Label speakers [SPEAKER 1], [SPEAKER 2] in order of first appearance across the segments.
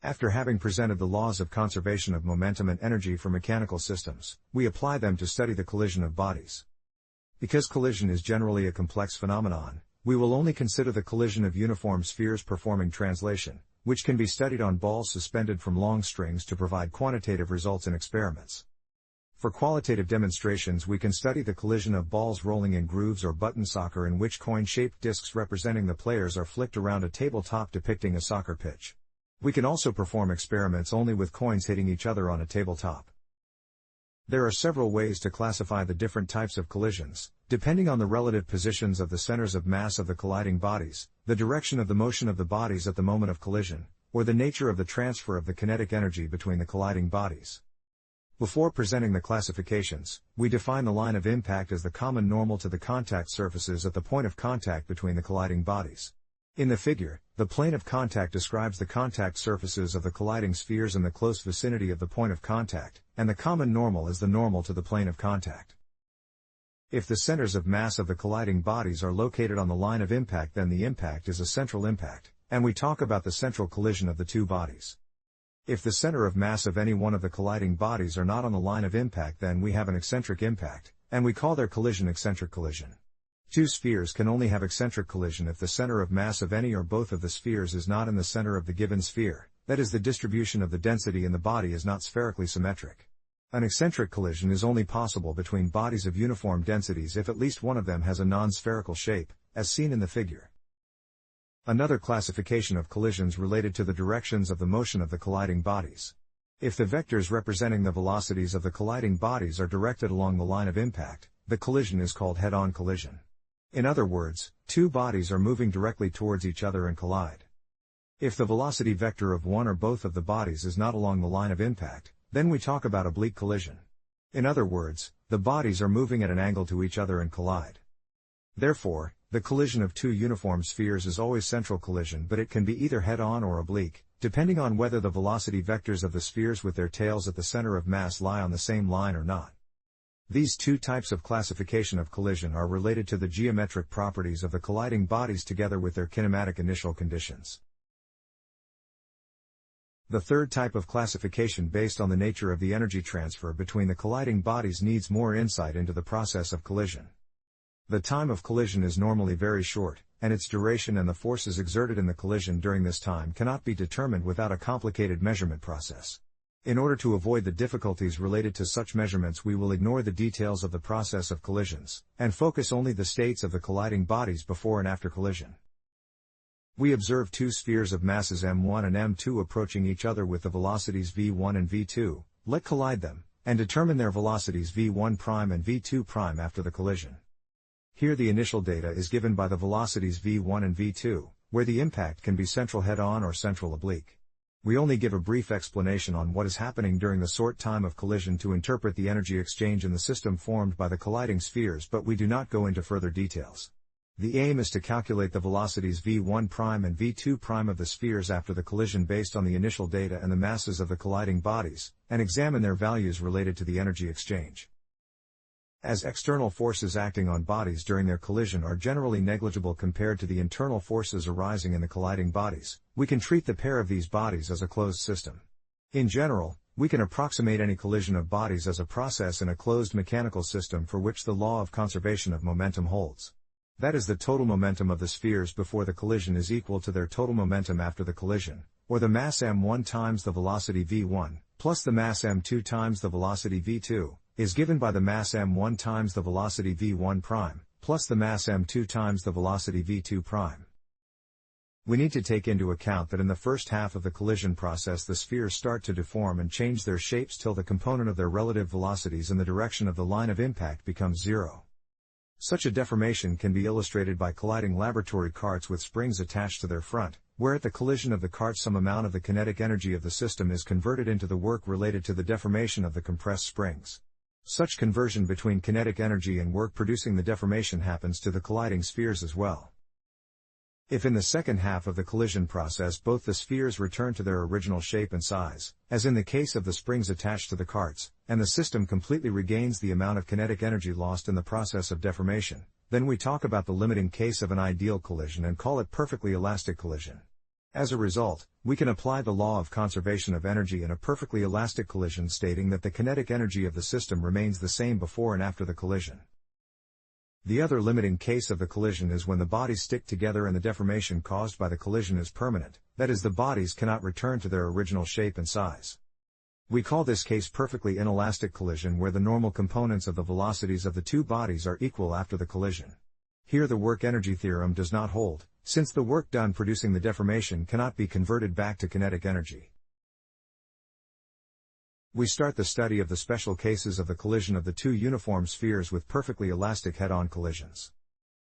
[SPEAKER 1] After having presented the laws of conservation of momentum and energy for mechanical systems, we apply them to study the collision of bodies. Because collision is generally a complex phenomenon, we will only consider the collision of uniform spheres performing translation, which can be studied on balls suspended from long strings to provide quantitative results in experiments. For qualitative demonstrations, we can study the collision of balls rolling in grooves or button soccer, in which coin-shaped discs representing the players are flicked around a tabletop depicting a soccer pitch. We can also perform experiments only with coins hitting each other on a tabletop. There are several ways to classify the different types of collisions, depending on the relative positions of the centers of mass of the colliding bodies, the direction of the motion of the bodies at the moment of collision, or the nature of the transfer of the kinetic energy between the colliding bodies. Before presenting the classifications, we define the line of impact as the common normal to the contact surfaces at the point of contact between the colliding bodies. In the figure, the plane of contact describes the contact surfaces of the colliding spheres in the close vicinity of the point of contact, and the common normal is the normal to the plane of contact. If the centers of mass of the colliding bodies are located on the line of impact, then the impact is a central impact, and we talk about the central collision of the two bodies. If the center of mass of any one of the colliding bodies are not on the line of impact, then we have an eccentric impact, and we call their collision eccentric collision. Two spheres can only have eccentric collision if the center of mass of any or both of the spheres is not in the center of the given sphere, that is, the distribution of the density in the body is not spherically symmetric. An eccentric collision is only possible between bodies of uniform densities if at least one of them has a non-spherical shape, as seen in the figure. Another classification of collisions related to the directions of the motion of the colliding bodies. If the vectors representing the velocities of the colliding bodies are directed along the line of impact, the collision is called head-on collision. In other words, two bodies are moving directly towards each other and collide. If the velocity vector of one or both of the bodies is not along the line of impact, then we talk about oblique collision. In other words, the bodies are moving at an angle to each other and collide. Therefore, the collision of two uniform spheres is always central collision, but it can be either head-on or oblique, depending on whether the velocity vectors of the spheres with their tails at the center of mass lie on the same line or not. These two types of classification of collision are related to the geometric properties of the colliding bodies together with their kinematic initial conditions. The third type of classification, based on the nature of the energy transfer between the colliding bodies, needs more insight into the process of collision. The time of collision is normally very short, and its duration and the forces exerted in the collision during this time cannot be determined without a complicated measurement process. In order to avoid the difficulties related to such measurements, we will ignore the details of the process of collisions, and focus only the states of the colliding bodies before and after collision. We observe two spheres of masses m1 and m2 approaching each other with the velocities v1 and v2, let collide them, and determine their velocities v1' and v2' after the collision. Here the initial data is given by the velocities v1 and v2, where the impact can be central head-on or central oblique. We only give a brief explanation on what is happening during the short time of collision to interpret the energy exchange in the system formed by the colliding spheres, but we do not go into further details. The aim is to calculate the velocities v1' and v2' of the spheres after the collision based on the initial data and the masses of the colliding bodies, and examine their values related to the energy exchange. As external forces acting on bodies during their collision are generally negligible compared to the internal forces arising in the colliding bodies, we can treat the pair of these bodies as a closed system. In general, we can approximate any collision of bodies as a process in a closed mechanical system for which the law of conservation of momentum holds. That is, the total momentum of the spheres before the collision is equal to their total momentum after the collision, or the mass m1 times the velocity v1, plus the mass m2 times the velocity v2, is given by the mass m1 times the velocity v1', plus the mass m2 times the velocity v2'. We need to take into account that in the first half of the collision process the spheres start to deform and change their shapes till the component of their relative velocities in the direction of the line of impact becomes zero. Such a deformation can be illustrated by colliding laboratory carts with springs attached to their front, where at the collision of the cart some amount of the kinetic energy of the system is converted into the work related to the deformation of the compressed springs. Such conversion between kinetic energy and work producing the deformation happens to the colliding spheres as well. If in the second half of the collision process both the spheres return to their original shape and size, as in the case of the springs attached to the carts, and the system completely regains the amount of kinetic energy lost in the process of deformation, then we talk about the limiting case of an ideal collision and call it perfectly elastic collision. As a result, we can apply the law of conservation of energy in a perfectly elastic collision, stating that the kinetic energy of the system remains the same before and after the collision. The other limiting case of the collision is when the bodies stick together and the deformation caused by the collision is permanent, that is, the bodies cannot return to their original shape and size. We call this case perfectly inelastic collision, where the normal components of the velocities of the two bodies are equal after the collision. Here the work energy theorem does not hold, since the work done producing the deformation cannot be converted back to kinetic energy. We start the study of the special cases of the collision of the two uniform spheres with perfectly elastic head-on collisions.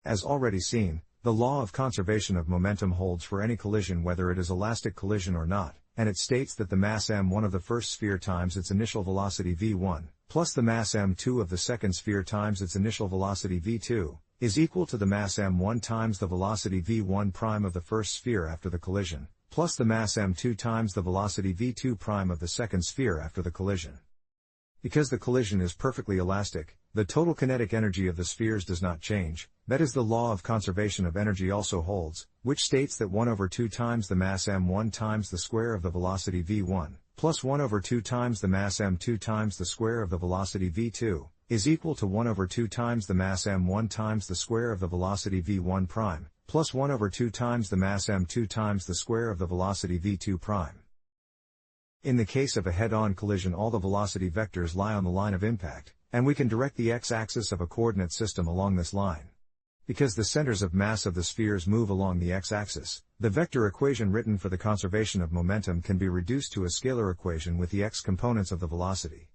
[SPEAKER 1] As already seen, the law of conservation of momentum holds for any collision whether it is elastic collision or not, and it states that the mass m1 of the first sphere times its initial velocity v1, plus the mass m2 of the second sphere times its initial velocity v2, is equal to the mass m1 times the velocity v1 prime of the first sphere after the collision, plus the mass m2 times the velocity v2 prime of the second sphere after the collision. Because the collision is perfectly elastic, the total kinetic energy of the spheres does not change, that is, the law of conservation of energy also holds, which states that 1/2 times the mass m1 times the square of the velocity v1, plus 1/2 times the mass m2 times the square of the velocity v2, is equal to 1/2 times the mass m1 times the square of the velocity v1 prime, plus 1/2 times the mass m2 times the square of the velocity v2 prime. In the case of a head-on collision, all the velocity vectors lie on the line of impact, and we can direct the x-axis of a coordinate system along this line. Because the centers of mass of the spheres move along the x-axis, the vector equation written for the conservation of momentum can be reduced to a scalar equation with the x components of the velocity.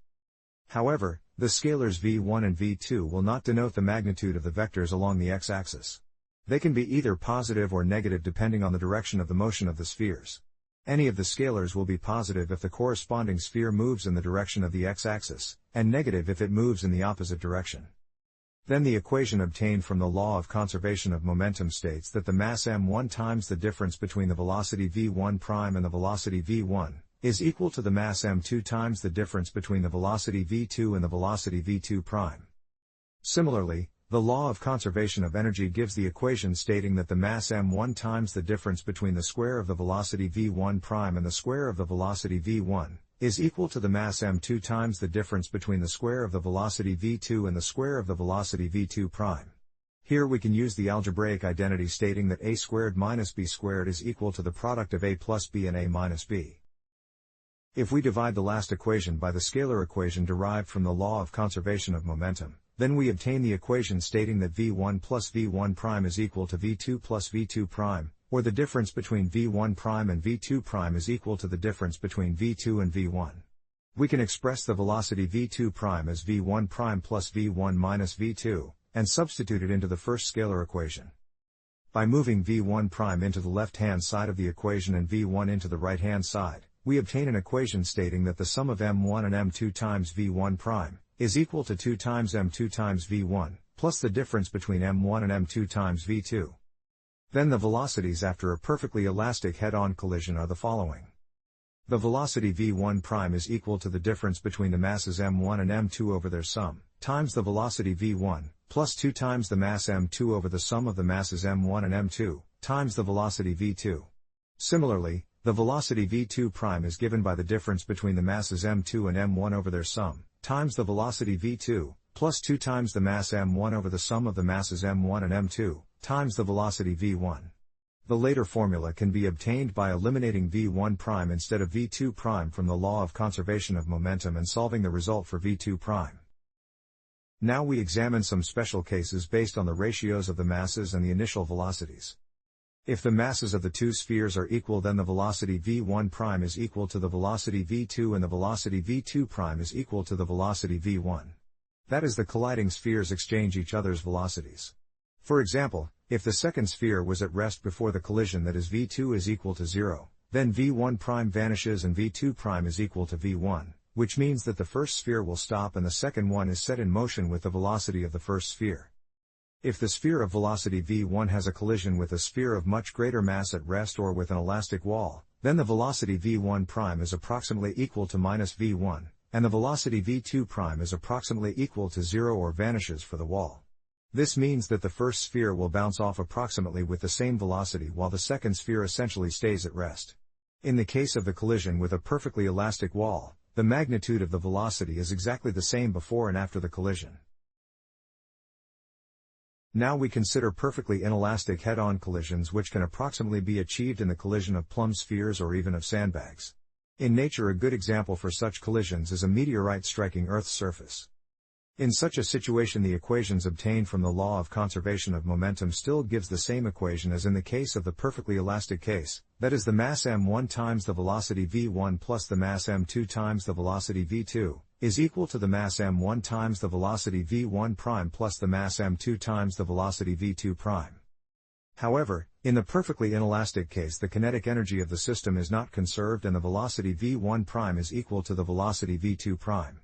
[SPEAKER 1] However, the scalars v1 and v2 will not denote the magnitude of the vectors along the x-axis. They can be either positive or negative depending on the direction of the motion of the spheres. Any of the scalars will be positive if the corresponding sphere moves in the direction of the x-axis, and negative if it moves in the opposite direction. Then the equation obtained from the law of conservation of momentum states that the mass m1 times the difference between the velocity v1 prime and the velocity v1, is equal to the mass m2 times the difference between the velocity v2 and the velocity v2 prime. Similarly, the law of conservation of energy gives the equation stating that the mass m1 times the difference between the square of the velocity v1 prime and the square of the velocity v1, is equal to the mass m2 times the difference between the square of the velocity v2 and the square of the velocity v2 prime. Here we can use the algebraic identity stating that a squared minus b squared is equal to the product of a plus b and a minus b. If we divide the last equation by the scalar equation derived from the law of conservation of momentum, then we obtain the equation stating that v1 plus v1 prime is equal to v2 plus v2 prime, or the difference between v1 prime and v2 prime is equal to the difference between v2 and v1. We can express the velocity v2 prime as v1 prime plus v1 minus v2, and substitute it into the first scalar equation. By moving v1 prime into the left-hand side of the equation and v1 into the right-hand side, we obtain an equation stating that the sum of m1 and m2 times v1 prime is equal to 2 times m2 times v1, plus the difference between m1 and m2 times v2. Then the velocities after a perfectly elastic head-on collision are the following. The velocity v1 prime is equal to the difference between the masses m1 and m2 over their sum, times the velocity v1, plus 2 times the mass m2 over the sum of the masses m1 and m2, times the velocity v2. Similarly, the velocity v2 prime is given by the difference between the masses m2 and m1 over their sum, times the velocity v2, plus 2 times the mass m1 over the sum of the masses m1 and m2, times the velocity v1. The later formula can be obtained by eliminating v1 prime instead of v2 prime from the law of conservation of momentum and solving the result for v2 prime. Now we examine some special cases based on the ratios of the masses and the initial velocities. If the masses of the two spheres are equal, then the velocity v1 prime is equal to the velocity v2 and the velocity v2 prime is equal to the velocity v1. That is, the colliding spheres exchange each other's velocities. For example, if the second sphere was at rest before the collision, that is v2 is equal to 0, then v1 prime vanishes and v2 prime is equal to v1, which means that the first sphere will stop and the second one is set in motion with the velocity of the first sphere. If the sphere of velocity v1 has a collision with a sphere of much greater mass at rest or with an elastic wall, then the velocity v1 prime is approximately equal to minus v1, and the velocity v2 prime is approximately equal to 0 or vanishes for the wall. This means that the first sphere will bounce off approximately with the same velocity while the second sphere essentially stays at rest. In the case of the collision with a perfectly elastic wall, the magnitude of the velocity is exactly the same before and after the collision. Now we consider perfectly inelastic head-on collisions which can approximately be achieved in the collision of plumb spheres or even of sandbags. In nature, a good example for such collisions is a meteorite striking Earth's surface. In such a situation, the equations obtained from the law of conservation of momentum still gives the same equation as in the case of the perfectly elastic case, that is the mass m1 times the velocity v1 plus the mass m2 times the velocity v2, is equal to the mass m1 times the velocity v1 prime plus the mass m2 times the velocity v2 prime. However, in the perfectly inelastic case, the kinetic energy of the system is not conserved and the velocity v1 prime is equal to the velocity v2 prime.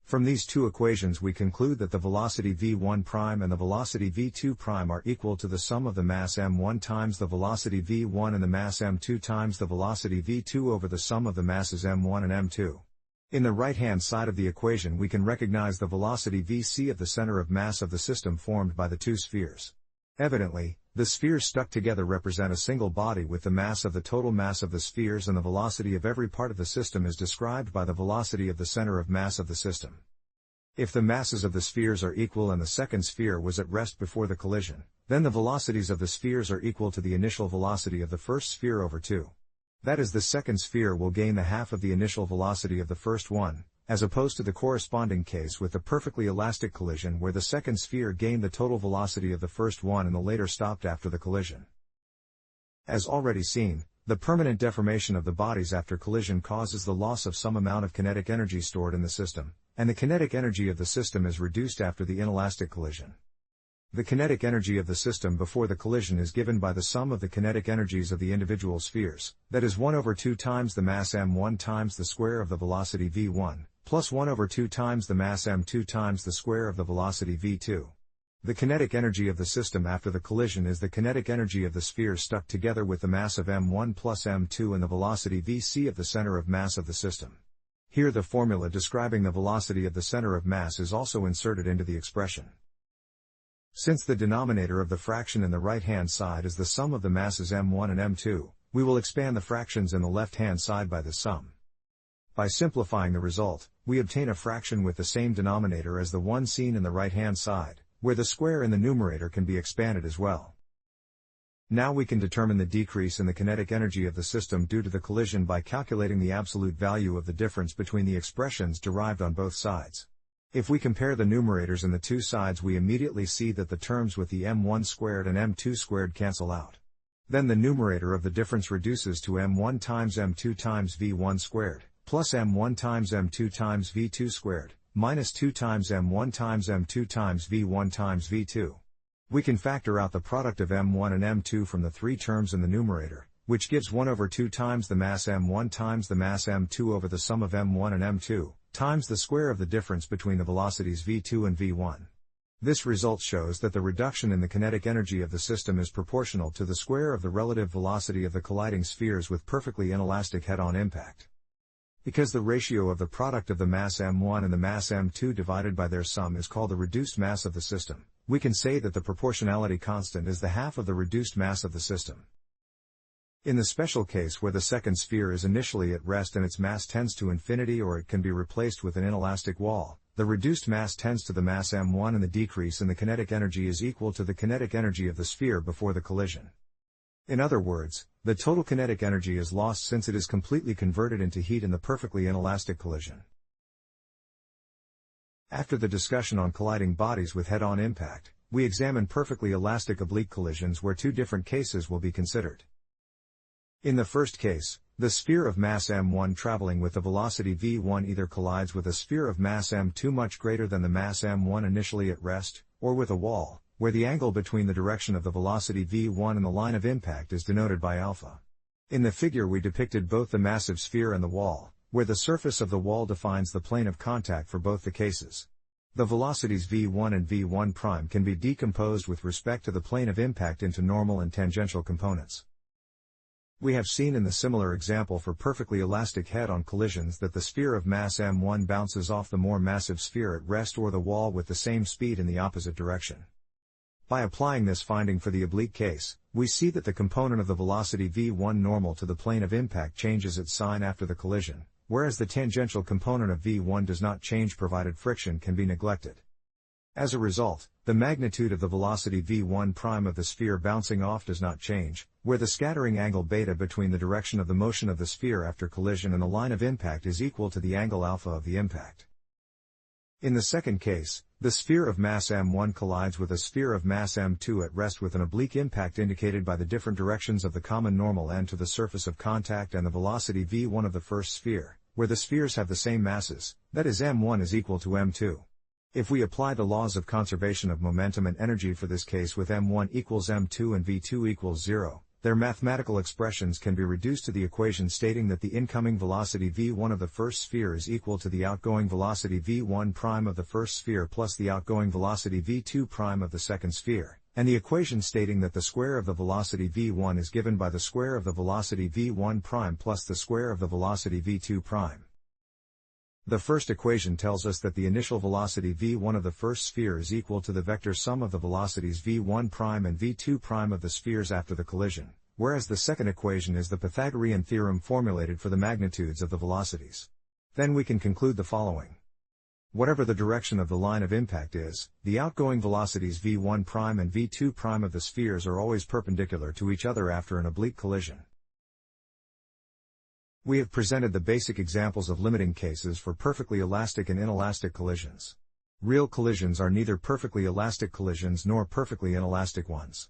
[SPEAKER 1] From these two equations we conclude that the velocity v1 prime and the velocity v2 prime are equal to the sum of the mass m1 times the velocity v1 and the mass m2 times the velocity v2 over the sum of the masses m1 and m2. In the right-hand side of the equation we can recognize the velocity vc of the center of mass of the system formed by the two spheres. Evidently, the spheres stuck together represent a single body with the mass of the total mass of the spheres, and the velocity of every part of the system is described by the velocity of the center of mass of the system. If the masses of the spheres are equal and the second sphere was at rest before the collision, then the velocities of the spheres are equal to the initial velocity of the first sphere over 2. That is, the second sphere will gain the half of the initial velocity of the first one, as opposed to the corresponding case with the perfectly elastic collision where the second sphere gained the total velocity of the first one and the later stopped after the collision. As already seen, the permanent deformation of the bodies after collision causes the loss of some amount of kinetic energy stored in the system, and the kinetic energy of the system is reduced after the inelastic collision. The kinetic energy of the system before the collision is given by the sum of the kinetic energies of the individual spheres, that is 1 over 2 times the mass m1 times the square of the velocity v1, plus 1 over 2 times the mass m2 times the square of the velocity v2. The kinetic energy of the system after the collision is the kinetic energy of the spheres stuck together with the mass of m1 plus m2 and the velocity vc of the center of mass of the system. Here the formula describing the velocity of the center of mass is also inserted into the expression. Since the denominator of the fraction in the right-hand side is the sum of the masses m1 and m2, we will expand the fractions in the left-hand side by this sum. By simplifying the result, we obtain a fraction with the same denominator as the one seen in the right-hand side, where the square in the numerator can be expanded as well. Now we can determine the decrease in the kinetic energy of the system due to the collision by calculating the absolute value of the difference between the expressions derived on both sides. If we compare the numerators in the two sides, we immediately see that the terms with the m1 squared and m2 squared cancel out. Then the numerator of the difference reduces to m1 times m2 times v1 squared, plus m1 times m2 times v2 squared, minus 2 times m1 times m2 times v1 times v2. We can factor out the product of m1 and m2 from the three terms in the numerator, which gives 1 over 2 times the mass m1 times the mass m2 over the sum of m1 and m2, times the square of the difference between the velocities v2 and v1. This result shows that the reduction in the kinetic energy of the system is proportional to the square of the relative velocity of the colliding spheres with perfectly inelastic head-on impact. Because the ratio of the product of the mass m1 and the mass m2 divided by their sum is called the reduced mass of the system, we can say that the proportionality constant is the half of the reduced mass of the system. In the special case where the second sphere is initially at rest and its mass tends to infinity, or it can be replaced with an inelastic wall, the reduced mass tends to the mass m1 and the decrease in the kinetic energy is equal to the kinetic energy of the sphere before the collision. In other words, the total kinetic energy is lost since it is completely converted into heat in the perfectly inelastic collision. After the discussion on colliding bodies with head-on impact, we examine perfectly elastic oblique collisions where two different cases will be considered. In the first case, the sphere of mass m1 traveling with the velocity v1 either collides with a sphere of mass m2 much greater than the mass m1 initially at rest, or with a wall, where the angle between the direction of the velocity v1 and the line of impact is denoted by alpha. In the figure we depicted both the massive sphere and the wall, where the surface of the wall defines the plane of contact for both the cases. The velocities v1 and v1 prime can be decomposed with respect to the plane of impact into normal and tangential components. We have seen in the similar example for perfectly elastic head-on collisions that the sphere of mass m1 bounces off the more massive sphere at rest or the wall with the same speed in the opposite direction. By applying this finding for the oblique case, we see that the component of the velocity v1 normal to the plane of impact changes its sign after the collision, whereas the tangential component of v1 does not change provided friction can be neglected. As a result, the magnitude of the velocity v1 prime of the sphere bouncing off does not change, where the scattering angle beta between the direction of the motion of the sphere after collision and the line of impact is equal to the angle alpha of the impact. In the second case, the sphere of mass m1 collides with a sphere of mass m2 at rest with an oblique impact indicated by the different directions of the common normal n to the surface of contact and the velocity v1 of the first sphere, where the spheres have the same masses, that is m1 is equal to m2. If we apply the laws of conservation of momentum and energy for this case with m1 equals m2 and v2 equals 0, their mathematical expressions can be reduced to the equation stating that the incoming velocity v1 of the first sphere is equal to the outgoing velocity v1 prime of the first sphere plus the outgoing velocity v2 prime of the second sphere, and the equation stating that the square of the velocity v1 is given by the square of the velocity v1 prime plus the square of the velocity v2 prime. The first equation tells us that the initial velocity v1 of the first sphere is equal to the vector sum of the velocities v1 prime and v2 prime of the spheres after the collision, whereas the second equation is the Pythagorean theorem formulated for the magnitudes of the velocities. Then we can conclude the following. Whatever the direction of the line of impact is, the outgoing velocities v1 prime and v2 prime of the spheres are always perpendicular to each other after an oblique collision. We have presented the basic examples of limiting cases for perfectly elastic and inelastic collisions. Real collisions are neither perfectly elastic collisions nor perfectly inelastic ones.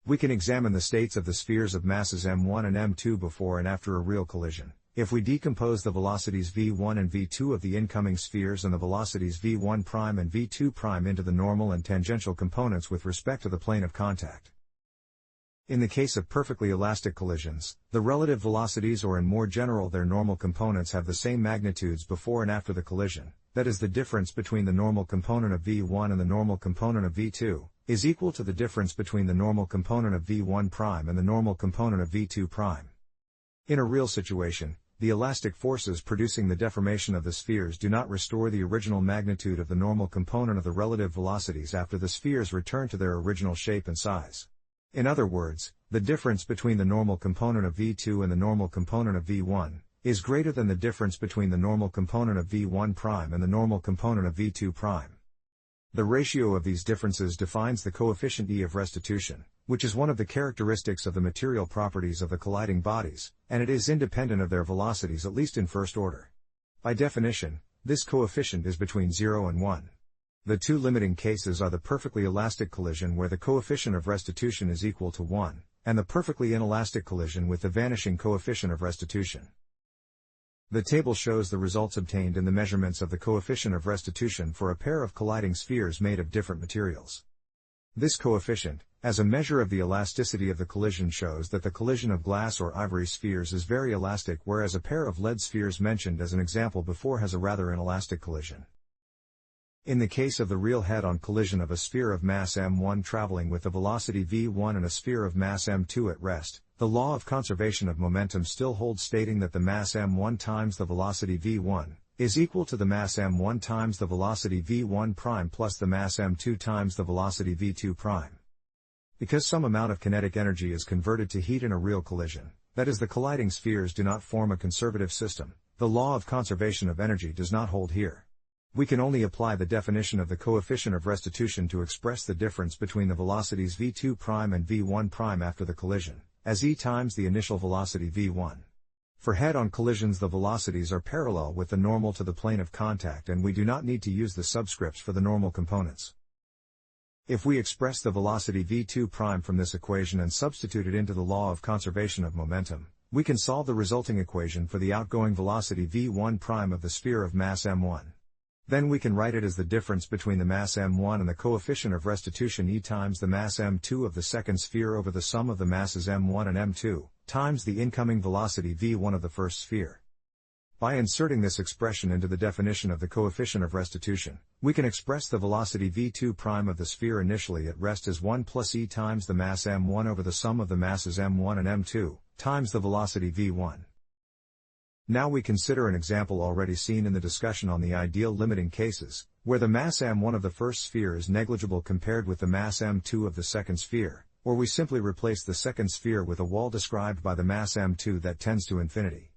[SPEAKER 1] We can examine the states of the spheres of masses m1 and m2 before and after a real collision. If we decompose the velocities v1 and v2 of the incoming spheres and the velocities v1 prime and v2 prime into the normal and tangential components with respect to the plane of contact. In the case of perfectly elastic collisions, the relative velocities or in more general their normal components have the same magnitudes before and after the collision, that is the difference between the normal component of v1 and the normal component of v2, is equal to the difference between the normal component of v1 prime and the normal component of v2 prime. In a real situation, the elastic forces producing the deformation of the spheres do not restore the original magnitude of the normal component of the relative velocities after the spheres return to their original shape and size. In other words, the difference between the normal component of v2 and the normal component of v1 is greater than the difference between the normal component of v1 prime and the normal component of v2 prime. The ratio of these differences defines the coefficient E of restitution, which is one of the characteristics of the material properties of the colliding bodies, and it is independent of their velocities at least in first order. By definition, this coefficient is between 0 and 1. The two limiting cases are the perfectly elastic collision where the coefficient of restitution is equal to 1, and the perfectly inelastic collision with the vanishing coefficient of restitution. The table shows the results obtained in the measurements of the coefficient of restitution for a pair of colliding spheres made of different materials. This coefficient, as a measure of the elasticity of the collision, shows that the collision of glass or ivory spheres is very elastic, whereas a pair of lead spheres mentioned as an example before has a rather inelastic collision. In the case of the real head-on collision of a sphere of mass m1 traveling with the velocity v1 and a sphere of mass m2 at rest, the law of conservation of momentum still holds, stating that the mass m1 times the velocity v1 is equal to the mass m1 times the velocity v1 prime plus the mass m2 times the velocity v2 prime. Because some amount of kinetic energy is converted to heat in a real collision, that is, the colliding spheres do not form a conservative system, the law of conservation of energy does not hold here. We can only apply the definition of the coefficient of restitution to express the difference between the velocities v2 prime and v1 prime after the collision, as E times the initial velocity v1. For head-on collisions, the velocities are parallel with the normal to the plane of contact, and we do not need to use the subscripts for the normal components. If we express the velocity v2 prime from this equation and substitute it into the law of conservation of momentum, we can solve the resulting equation for the outgoing velocity v1 prime of the sphere of mass m1. Then we can write it as the difference between the mass m1 and the coefficient of restitution E times the mass m2 of the second sphere over the sum of the masses m1 and m2, times the incoming velocity v1 of the first sphere. By inserting this expression into the definition of the coefficient of restitution, we can express the velocity v2' of the sphere initially at rest as 1 plus e times the mass m1 over the sum of the masses m1 and m2, times the velocity v1. Now we consider an example already seen in the discussion on the ideal limiting cases, where the mass m1 of the first sphere is negligible compared with the mass m2 of the second sphere, or we simply replace the second sphere with a wall described by the mass m2 that tends to infinity.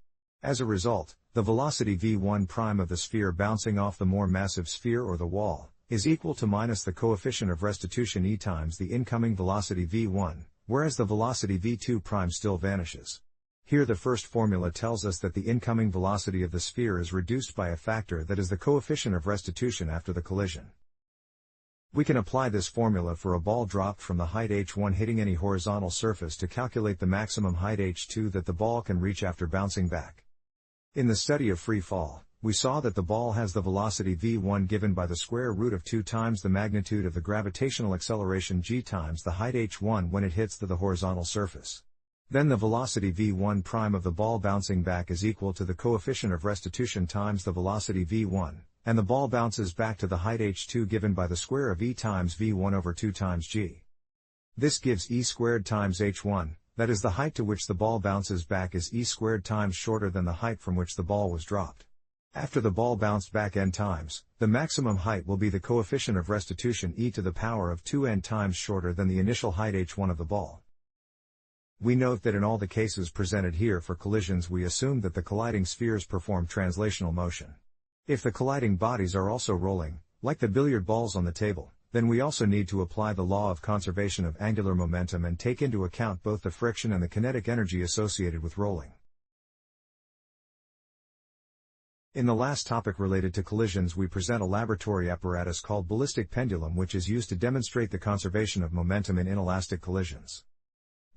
[SPEAKER 1] As a result, the velocity v1' of the sphere bouncing off the more massive sphere or the wall, is equal to minus the coefficient of restitution e times the incoming velocity v1, whereas the velocity v2' still vanishes. Here the first formula tells us that the incoming velocity of the sphere is reduced by a factor that is the coefficient of restitution after the collision. We can apply this formula for a ball dropped from the height h1 hitting any horizontal surface to calculate the maximum height h2 that the ball can reach after bouncing back. In the study of free fall, we saw that the ball has the velocity v1 given by the square root of 2 times the magnitude of the gravitational acceleration g times the height h1 when it hits the horizontal surface. Then the velocity v1' of the ball bouncing back is equal to the coefficient of restitution times the velocity v1, and the ball bounces back to the height h2 given by the square of e times v1 over 2 times g. This gives e squared times h1. That is, the height to which the ball bounces back is e squared times shorter than the height from which the ball was dropped. After the ball bounced back n times, the maximum height will be the coefficient of restitution e to the power of 2n times shorter than the initial height h1 of the ball. We note that in all the cases presented here for collisions we assume that the colliding spheres perform translational motion. If the colliding bodies are also rolling, like the billiard balls on the table, then we also need to apply the law of conservation of angular momentum and take into account both the friction and the kinetic energy associated with rolling. In the last topic related to collisions we present a laboratory apparatus called ballistic pendulum which is used to demonstrate the conservation of momentum in inelastic collisions.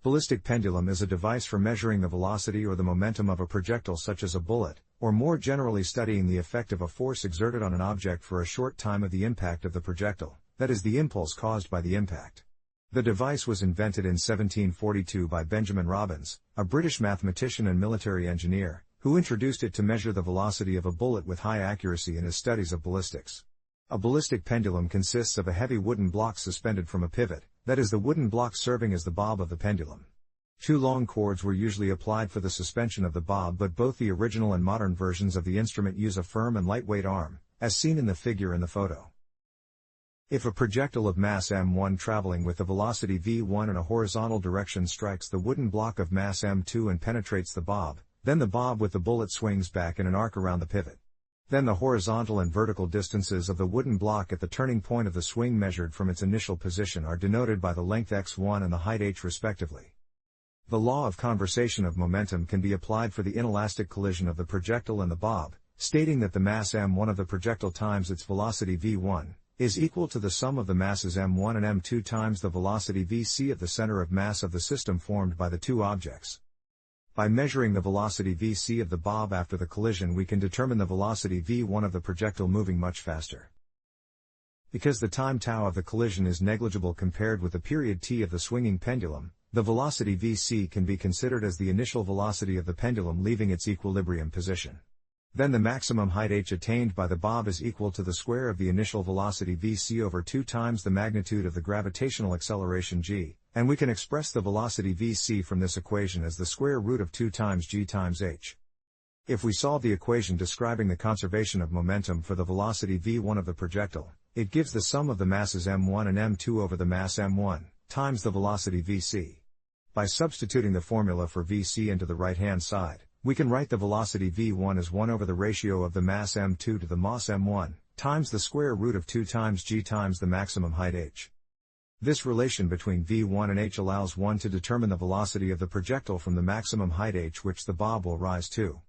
[SPEAKER 1] Ballistic pendulum is a device for measuring the velocity or the momentum of a projectile such as a bullet, or more generally studying the effect of a force exerted on an object for a short time of the impact of the projectile. That is the impulse caused by the impact. The device was invented in 1742 by Benjamin Robins, a British mathematician and military engineer, who introduced it to measure the velocity of a bullet with high accuracy in his studies of ballistics. A ballistic pendulum consists of a heavy wooden block suspended from a pivot, that is the wooden block serving as the bob of the pendulum. 2 long cords were usually applied for the suspension of the bob, but both the original and modern versions of the instrument use a firm and lightweight arm, as seen in the figure in the photo. If a projectile of mass m1 traveling with the velocity v1 in a horizontal direction strikes the wooden block of mass m2 and penetrates the bob, then the bob with the bullet swings back in an arc around the pivot. Then the horizontal and vertical distances of the wooden block at the turning point of the swing measured from its initial position are denoted by the length x1 and the height h respectively. The law of conservation of momentum can be applied for the inelastic collision of the projectile and the bob, stating that the mass m1 of the projectile times its velocity v1 is equal to the sum of the masses m1 and m2 times the velocity vc of the center of mass of the system formed by the two objects. By measuring the velocity vc of the bob after the collision we can determine the velocity v1 of the projectile moving much faster. Because the time tau of the collision is negligible compared with the period t of the swinging pendulum, the velocity vc can be considered as the initial velocity of the pendulum leaving its equilibrium position. Then the maximum height h attained by the bob is equal to the square of the initial velocity vc over 2 times the magnitude of the gravitational acceleration g, and we can express the velocity vc from this equation as the square root of 2 times g times h. If we solve the equation describing the conservation of momentum for the velocity v1 of the projectile, it gives the sum of the masses m1 and m2 over the mass m1, times the velocity vc. By substituting the formula for vc into the right-hand side, we can write the velocity v1 as 1 over the ratio of the mass m2 to the mass m1, times the square root of 2 times g times the maximum height h. This relation between v1 and h allows one to determine the velocity of the projectile from the maximum height h which the bob will rise to.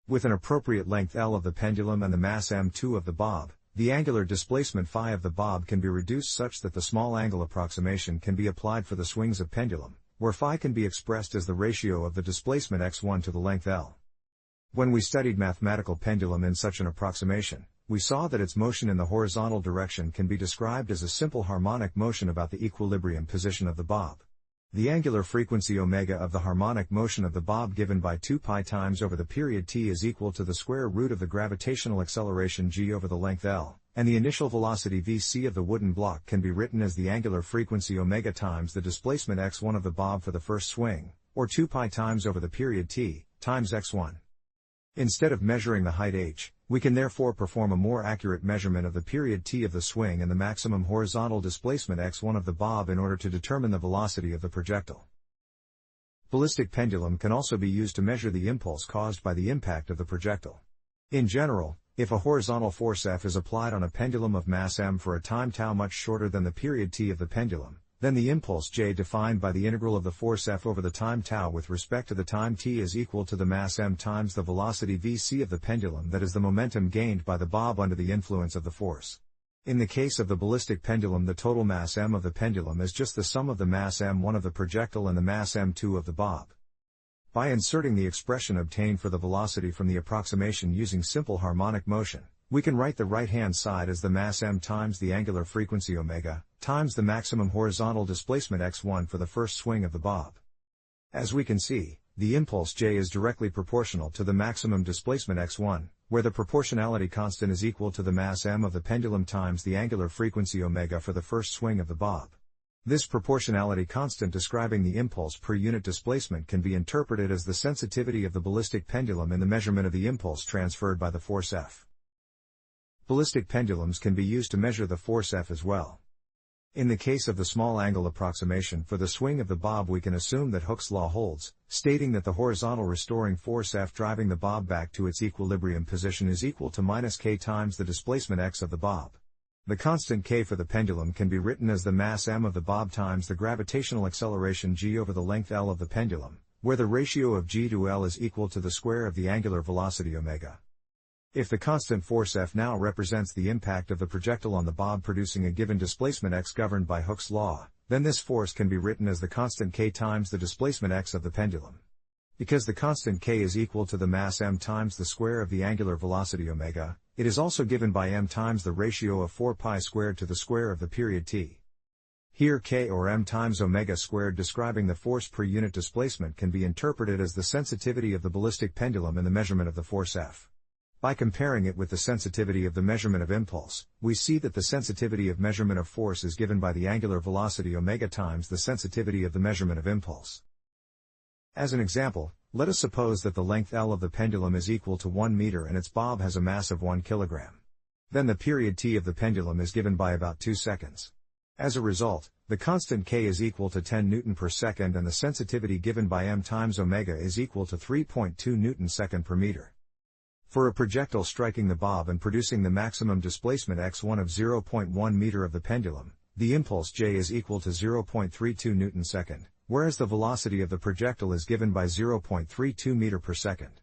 [SPEAKER 1] With an appropriate length L of the pendulum and the mass m2 of the bob, the angular displacement phi of the bob can be reduced such that the small angle approximation can be applied for the swings of pendulum, where phi can be expressed as the ratio of the displacement x1 to the length L. When we studied mathematical pendulum in such an approximation, we saw that its motion in the horizontal direction can be described as a simple harmonic motion about the equilibrium position of the bob. The angular frequency omega of the harmonic motion of the bob given by 2 pi times over the period t is equal to the square root of the gravitational acceleration g over the length L, and the initial velocity vc of the wooden block can be written as the angular frequency omega times the displacement x1 of the bob for the first swing, or 2 pi times over the period t, times x1. Instead of measuring the height h, we can therefore perform a more accurate measurement of the period t of the swing and the maximum horizontal displacement x1 of the bob in order to determine the velocity of the projectile. Ballistic pendulum can also be used to measure the impulse caused by the impact of the projectile. In general, if a horizontal force F is applied on a pendulum of mass m for a time tau much shorter than the period t of the pendulum, then the impulse J defined by the integral of the force F over the time tau with respect to the time t is equal to the mass m times the velocity vc of the pendulum, that is the momentum gained by the bob under the influence of the force. In the case of the ballistic pendulum, the total mass m of the pendulum is just the sum of the mass m1 of the projectile and the mass m2 of the bob. By inserting the expression obtained for the velocity from the approximation using simple harmonic motion, we can write the right-hand side as the mass m times the angular frequency omega, times the maximum horizontal displacement x1 for the first swing of the bob. As we can see, the impulse J is directly proportional to the maximum displacement x1, where the proportionality constant is equal to the mass m of the pendulum times the angular frequency omega for the first swing of the bob. This proportionality constant describing the impulse per unit displacement can be interpreted as the sensitivity of the ballistic pendulum in the measurement of the impulse transferred by the force F. Ballistic pendulums can be used to measure the force F as well. In the case of the small angle approximation for the swing of the bob, we can assume that Hooke's law holds, stating that the horizontal restoring force F driving the bob back to its equilibrium position is equal to minus k times the displacement x of the bob. The constant k for the pendulum can be written as the mass m of the bob times the gravitational acceleration g over the length L of the pendulum, where the ratio of g to L is equal to the square of the angular velocity omega. If the constant force F now represents the impact of the projectile on the bob producing a given displacement x governed by Hooke's law, then this force can be written as the constant k times the displacement x of the pendulum. Because the constant k is equal to the mass m times the square of the angular velocity omega, it is also given by m times the ratio of 4 pi squared to the square of the period t. Here k or m times omega squared describing the force per unit displacement can be interpreted as the sensitivity of the ballistic pendulum in the measurement of the force F. By comparing it with the sensitivity of the measurement of impulse, we see that the sensitivity of measurement of force is given by the angular velocity omega times the sensitivity of the measurement of impulse. As an example, let us suppose that the length L of the pendulum is equal to 1 meter and its bob has a mass of 1 kilogram. Then the period t of the pendulum is given by about 2 seconds. As a result, the constant k is equal to 10 Newton per second and the sensitivity given by m times omega is equal to 3.2 Newton second per meter. For a projectile striking the bob and producing the maximum displacement x1 of 0.1 meter of the pendulum, the impulse J is equal to 0.32 Newton second, whereas the velocity of the projectile is given by 0.32 meter per second.